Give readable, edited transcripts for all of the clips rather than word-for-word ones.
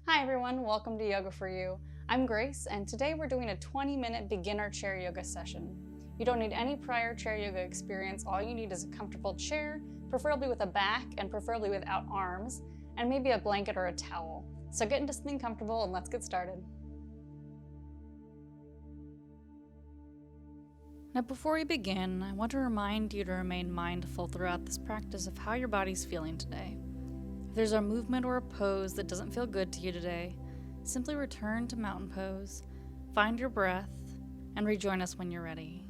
Hi everyone, welcome to Yoga for You. I'm Grace, and today we're doing a 20-minute beginner chair yoga session. You don't need any prior chair yoga experience. All you need is a comfortable chair, preferably with a back and preferably without arms, and maybe a blanket or a towel. So get into something comfortable and let's get started. Now before we begin, I want to remind you to remain mindful throughout this practice of how your body's feeling today. If there's a movement or a pose that doesn't feel good to you today, simply return to mountain pose, find your breath, and rejoin us when you're ready.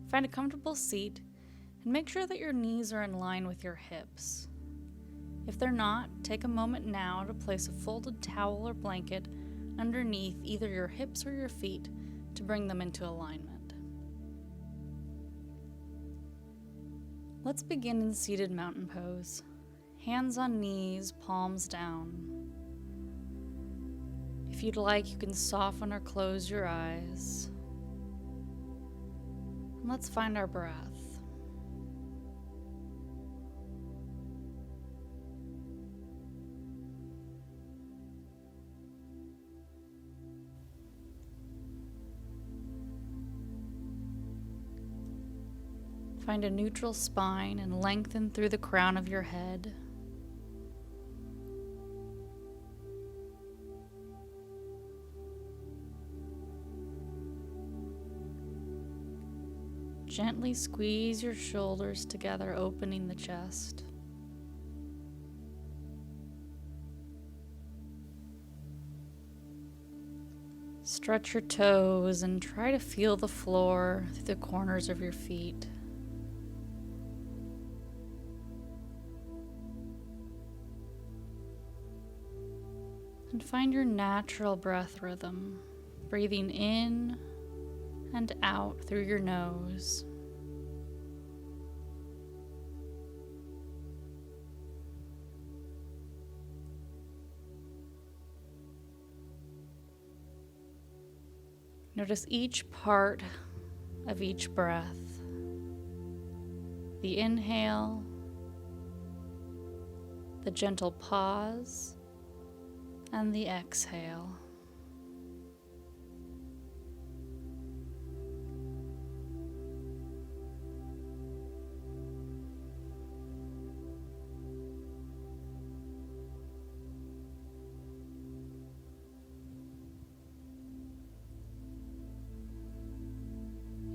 Find a comfortable seat and make sure that your knees are in line with your hips. If they're not, take a moment now to place a folded towel or blanket underneath either your hips or your feet to bring them into alignment. Let's begin in seated mountain pose. Hands on knees, palms down. If you'd like, you can soften or close your eyes. And let's find our breath. Find a neutral spine and lengthen through the crown of your head. Gently squeeze your shoulders together, opening the chest. Stretch your toes and try to feel the floor through the corners of your feet. And find your natural breath rhythm, breathing in and out through your nose. Notice each part of each breath. The inhale, the gentle pause, and the exhale.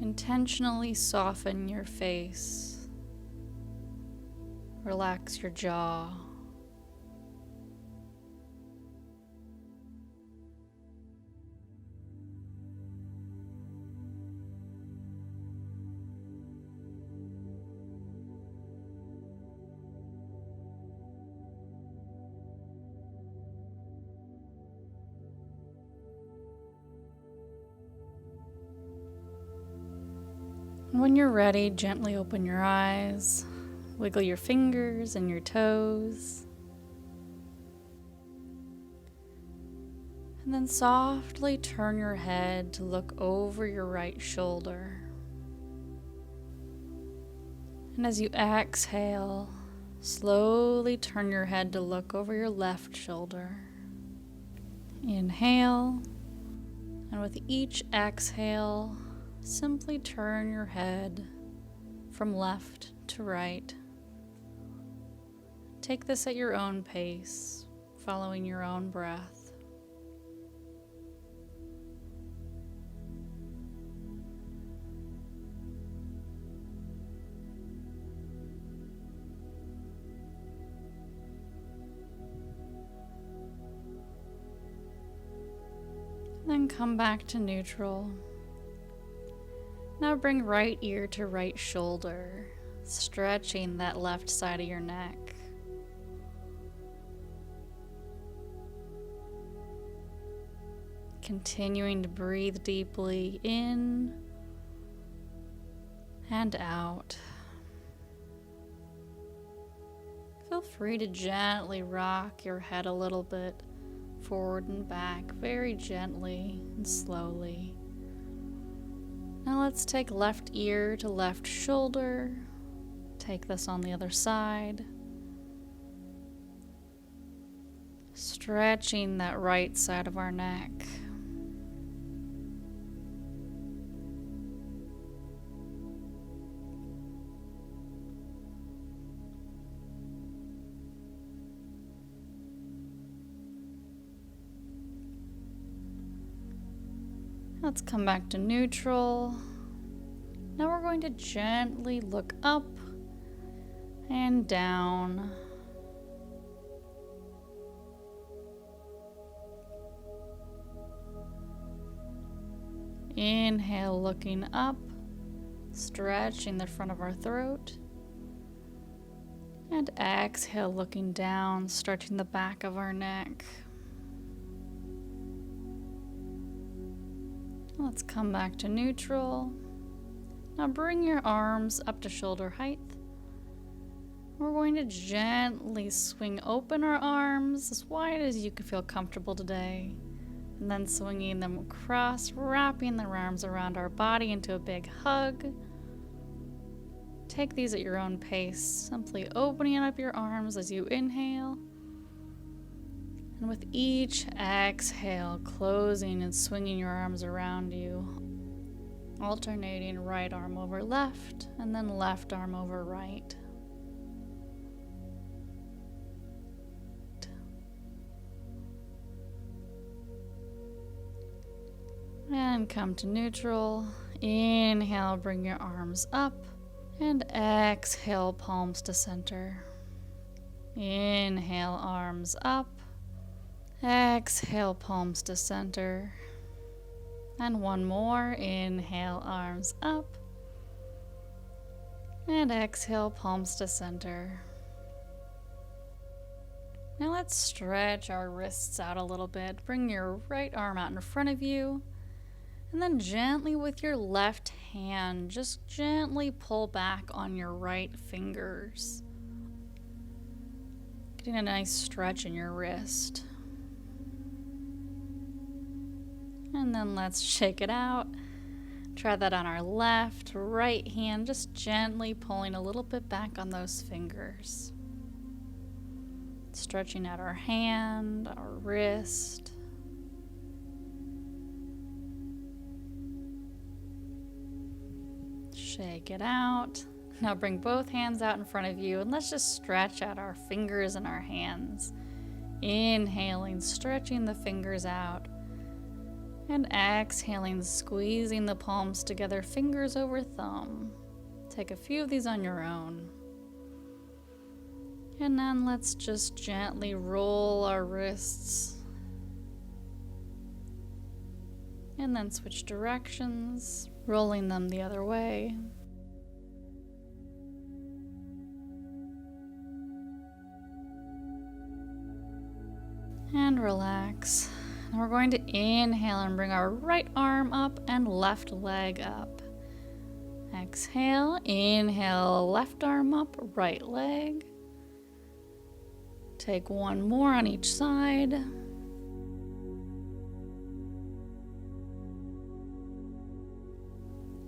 Intentionally soften your face. Relax your jaw. When you're ready, gently open your eyes, wiggle your fingers and your toes, and then softly turn your head to look over your right shoulder. And as you exhale, slowly turn your head to look over your left shoulder. Inhale, and with each exhale, simply turn your head from left to right. Take this at your own pace, following your own breath. Then come back to neutral. Now bring right ear to right shoulder, stretching that left side of your neck. Continuing to breathe deeply in and out. Feel free to gently rock your head a little bit forward and back, very gently and slowly. Now let's take left ear to left shoulder. Take this on the other side. Stretching that right side of our neck. Let's come back to neutral. Now we're going to gently look up and down. Inhale, looking up, stretching the front of our throat. And exhale, looking down, stretching the back of our neck. Let's come back to neutral. Now bring your arms up to shoulder height. We're going to gently swing open our arms as wide as you can feel comfortable today. And then swinging them across, wrapping the arms around our body into a big hug. Take these at your own pace, simply opening up your arms as you inhale. And with each exhale, closing and swinging your arms around you, alternating right arm over left, and then left arm over right. And come to neutral. Inhale, bring your arms up, and exhale, palms to center. Inhale, arms up. Exhale, palms to center. And one more. Inhale, arms up. And exhale, palms to center. Now let's stretch our wrists out a little bit. Bring your right arm out in front of you. And then gently with your left hand, just gently pull back on your right fingers. Getting a nice stretch in your wrist. And then let's shake it out. Try that on our left, right hand, just gently pulling a little bit back on those fingers. Stretching out our hand, our wrist. Shake it out. Now bring both hands out in front of you and let's just stretch out our fingers and our hands. Inhaling, stretching the fingers out. And exhaling, squeezing the palms together, fingers over thumb. Take a few of these on your own. And then let's just gently roll our wrists. And then switch directions, rolling them the other way. And relax. Now we're going to inhale and bring our right arm up and left leg up. Exhale, inhale, left arm up, right leg. Take one more on each side.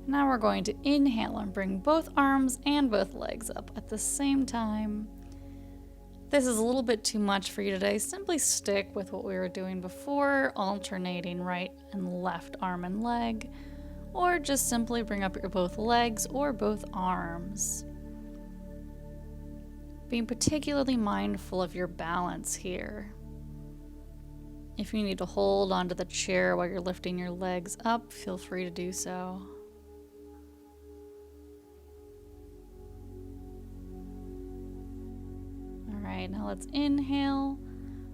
Now we're going to inhale and bring both arms and both legs up at the same time. This is a little bit too much for you today. Simply stick with what we were doing before, alternating right and left arm and leg, or just simply bring up your both legs or both arms. Being particularly mindful of your balance here. If you need to hold onto the chair while you're lifting your legs up, feel free to do so. Alright, now let's inhale,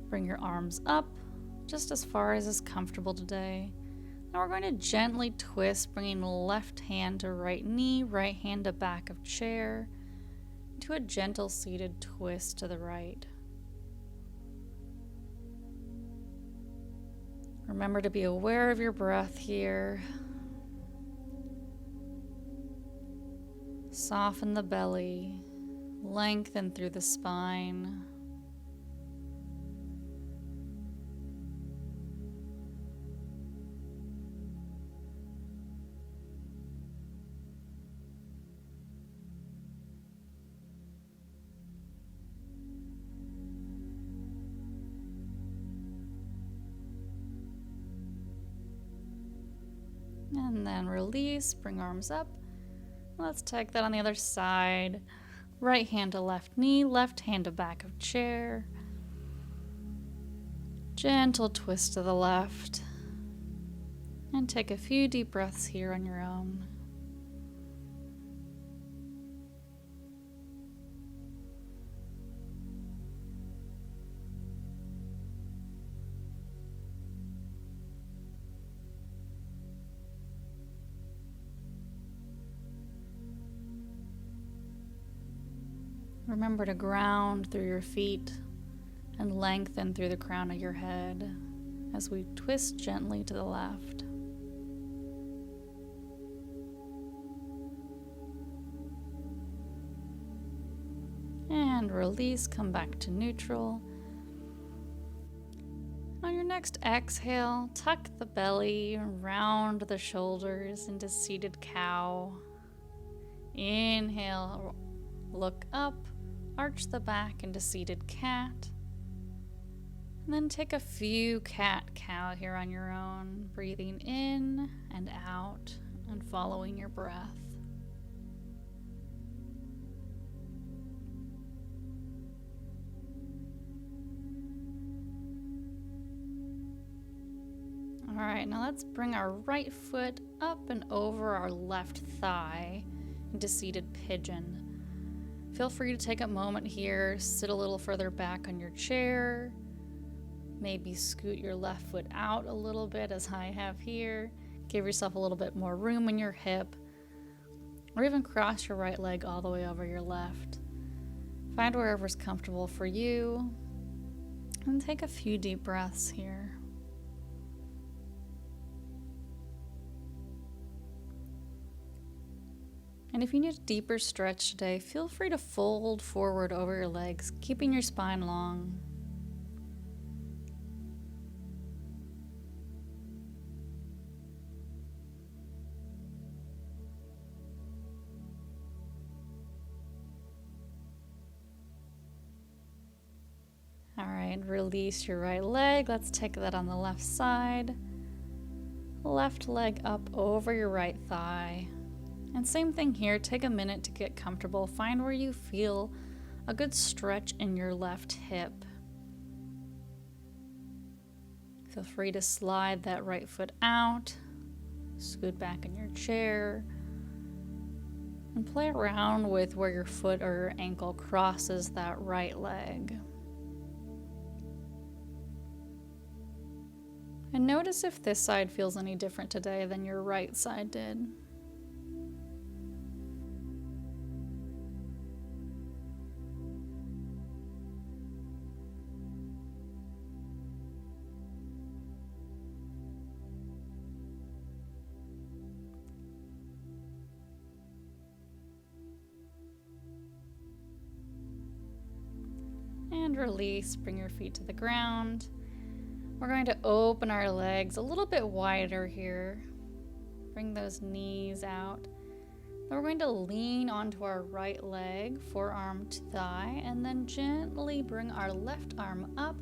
bring your arms up, just as far as is comfortable today. Now we're going to gently twist, bringing left hand to right knee, right hand to back of chair, to a gentle seated twist to the right. Remember to be aware of your breath here. Soften the belly. Lengthen through the spine. then release, bring arms up. Let's take that on the other side. Right hand to left knee, left hand to back of chair. Gentle twist to the left. And take a few deep breaths here on your own. Remember to ground through your feet and lengthen through the crown of your head as we twist gently to the left. And release, come back to neutral. On your next exhale, tuck the belly, round the shoulders into seated cow. Inhale, look up, arch the back into seated cat. And then take a few cat-cow here on your own, breathing in and out and following your breath. All right, now let's bring our right foot up and over our left thigh into seated pigeon. Feel free to take a moment here, sit a little further back on your chair. Maybe scoot your left foot out a little bit as I have here. Give yourself a little bit more room in your hip. Or even cross your right leg all the way over your left. Find wherever's comfortable for you. And take a few deep breaths here. And if you need a deeper stretch today, feel free to fold forward over your legs, keeping your spine long. All right, release your right leg. Let's take that on the left side. Left leg up over your right thigh. And same thing here, take a minute to get comfortable. Find where you feel a good stretch in your left hip. Feel free to slide that right foot out, scoot back in your chair, and play around with where your foot or your ankle crosses that right leg. And notice if this side feels any different today than your right side did. And release, bring your feet to the ground. We're going to open our legs a little bit wider here. Bring those knees out. Then we're going to lean onto our right leg, forearm to thigh, and then gently bring our left arm up,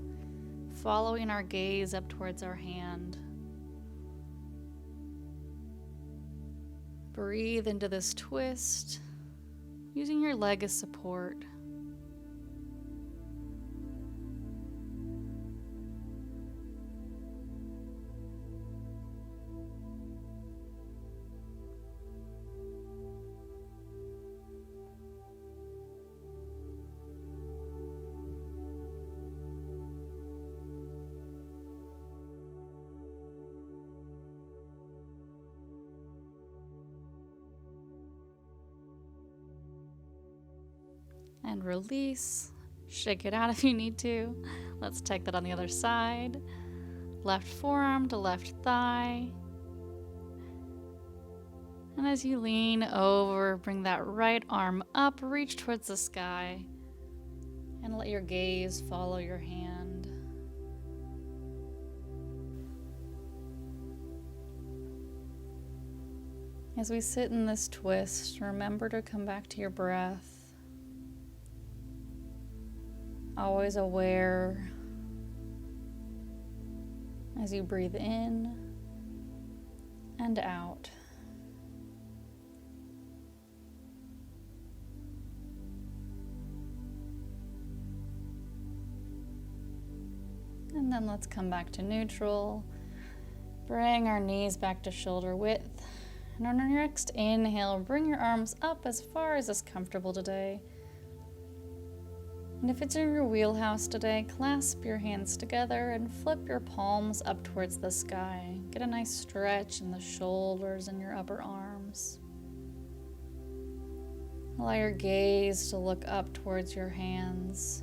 following our gaze up towards our hand. Breathe into this twist, using your leg as support. And release. Shake it out if you need to. Let's take that on the other side. Left forearm to left thigh. And as you lean over, bring that right arm up, reach towards the sky, and let your gaze follow your hand. As we sit in this twist, remember to come back to your breath. Always aware as you breathe in and out. And then let's come back to neutral. Bring our knees back to shoulder width. And on our next inhale, bring your arms up as far as is comfortable today. And if it's in your wheelhouse today, clasp your hands together and flip your palms up towards the sky. Get a nice stretch in the shoulders and your upper arms. Allow your gaze to look up towards your hands,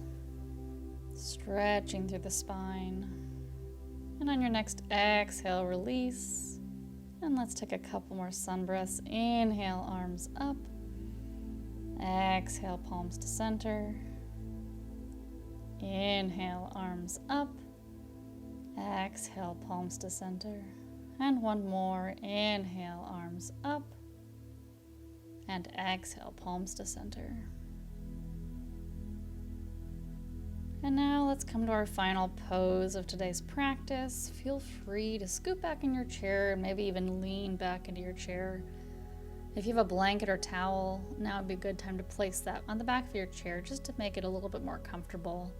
stretching through the spine. And on your next exhale, release. And let's take a couple more sun breaths. Inhale, arms up. Exhale, palms to center. Inhale, arms up. Exhale, palms to center. And one more. Inhale, arms up. And exhale, palms to center. And now let's come to our final pose of today's practice. Feel free to scoot back in your chair and maybe even lean back into your chair. If you have a blanket or towel, now would be a good time to place that on the back of your chair just to make it a little bit more comfortable.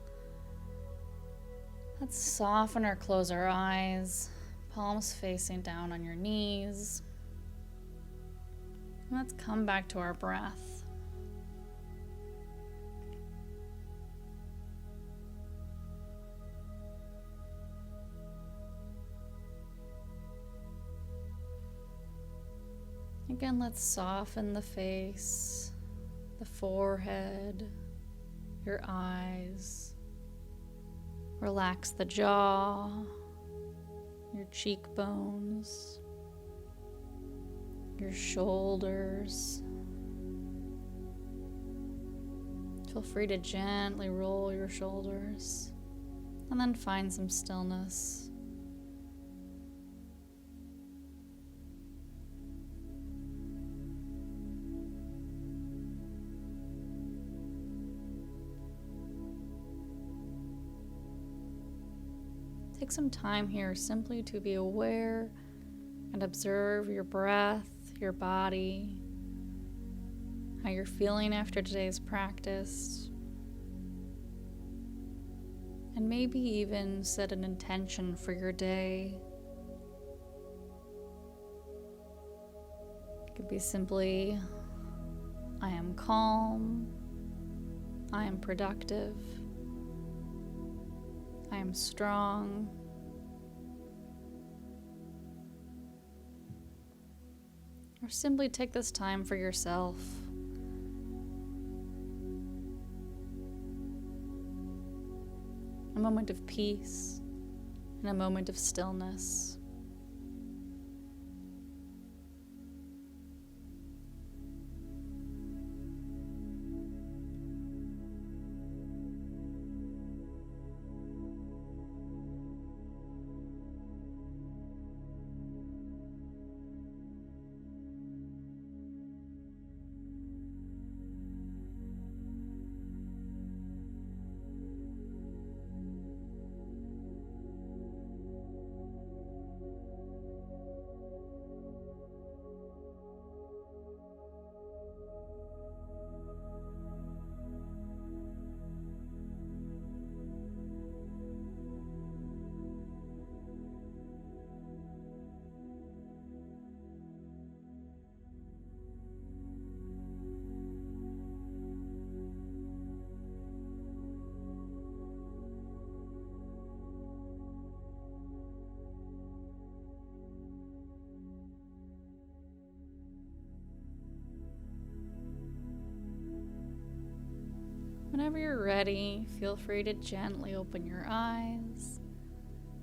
Let's soften or close our eyes, palms facing down on your knees. And let's come back to our breath. Again, let's soften the face, the forehead, your eyes. Relax the jaw, your cheekbones, your shoulders. Feel free to gently roll your shoulders and then find some stillness. Take some time here simply to be aware and observe your breath, your body, how you're feeling after today's practice, and maybe even set an intention for your day. It could be simply, I am calm, I am productive, I am strong. Or simply take this time for yourself. A moment of peace and a moment of stillness. Whenever you're ready, feel free to gently open your eyes,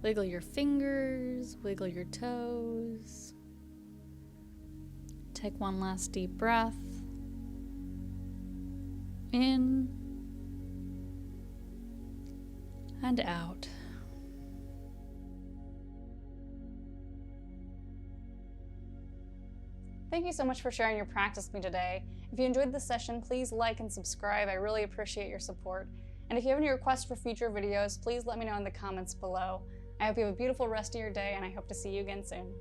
wiggle your fingers, wiggle your toes. Take one last deep breath. In and out. Thank you so much for sharing your practice with me today. If you enjoyed this session, please like and subscribe. I really appreciate your support. And if you have any requests for future videos, please let me know in the comments below. I hope you have a beautiful rest of your day, and I hope to see you again soon.